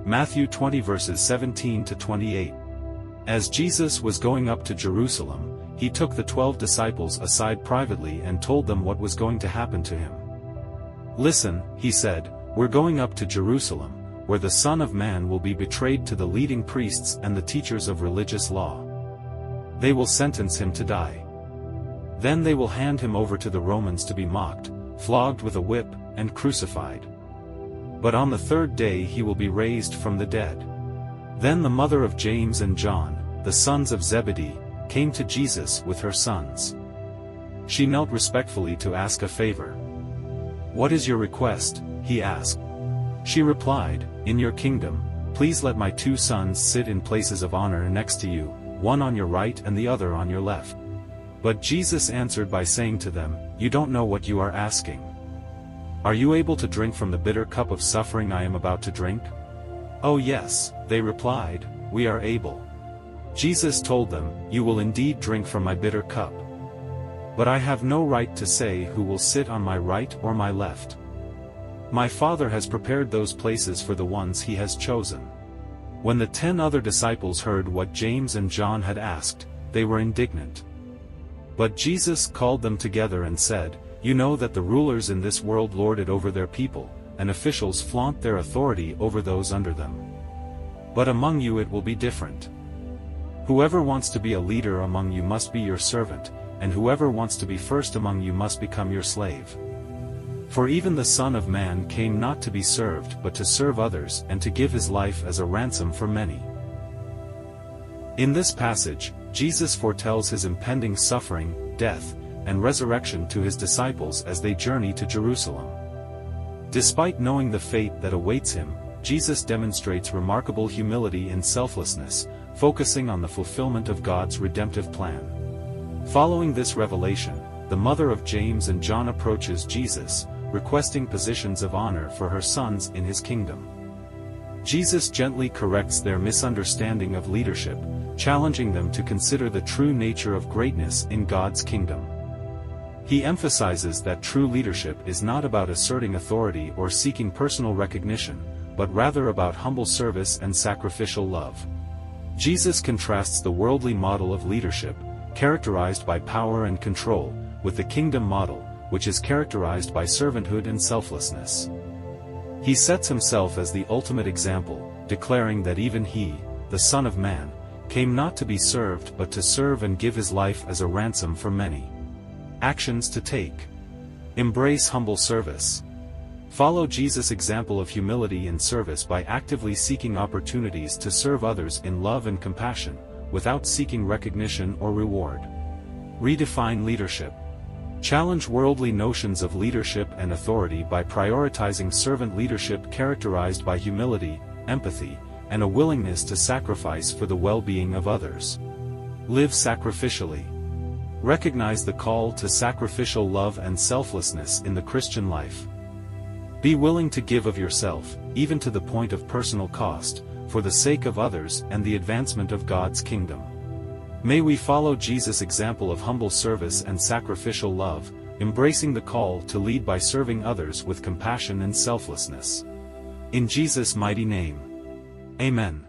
Matthew 20 verses 17 to 28. As Jesus was going up to Jerusalem, he took the 12 disciples aside privately and told them what was going to happen to him. "Listen," he said, "we're going up to Jerusalem, where the Son of Man will be betrayed to the leading priests and the teachers of religious law. They will sentence him to die. Then they will hand him over to the Romans to be mocked, flogged with a whip, and crucified. But on the third day he will be raised from the dead." Then the mother of James and John, the sons of Zebedee, came to Jesus with her sons. She knelt respectfully to ask a favor. "What is your request?" he asked. She replied, "In your kingdom, please let my 2 sons sit in places of honor next to you, one on your right and the other on your left." But Jesus answered by saying to them, "You don't know what you are asking. Are you able to drink from the bitter cup of suffering I am about to drink?" "Oh yes," they replied, "we are able." Jesus told them, "You will indeed drink from my bitter cup. But I have no right to say who will sit on my right or my left. My Father has prepared those places for the ones he has chosen." When the 10 other disciples heard what James and John had asked, they were indignant. But Jesus called them together and said, "You know that the rulers in this world lord it over their people, and officials flaunt their authority over those under them. But among you it will be different. Whoever wants to be a leader among you must be your servant, and whoever wants to be first among you must become your slave. For even the Son of Man came not to be served but to serve others and to give his life as a ransom for many." In this passage, Jesus foretells his impending suffering, death, and resurrection to his disciples as they journey to Jerusalem. Despite knowing the fate that awaits him, Jesus demonstrates remarkable humility and selflessness, focusing on the fulfillment of God's redemptive plan. Following this revelation, the mother of James and John approaches Jesus, requesting positions of honor for her sons in his kingdom. Jesus gently corrects their misunderstanding of leadership, challenging them to consider the true nature of greatness in God's kingdom. He emphasizes that true leadership is not about asserting authority or seeking personal recognition, but rather about humble service and sacrificial love. Jesus contrasts the worldly model of leadership, characterized by power and control, with the kingdom model, which is characterized by servanthood and selflessness. He sets himself as the ultimate example, declaring that even he, the Son of Man, came not to be served but to serve and give his life as a ransom for many. Actions to take. Embrace humble service. Follow Jesus' example of humility and service by actively seeking opportunities to serve others in love and compassion, without seeking recognition or reward. Redefine leadership. Challenge worldly notions of leadership and authority by prioritizing servant leadership characterized by humility, empathy, and a willingness to sacrifice for the well-being of others. Live sacrificially. Recognize the call to sacrificial love and selflessness in the Christian life. Be willing to give of yourself, even to the point of personal cost, for the sake of others and the advancement of God's kingdom. May we follow Jesus' example of humble service and sacrificial love, embracing the call to lead by serving others with compassion and selflessness. In Jesus' mighty name. Amen.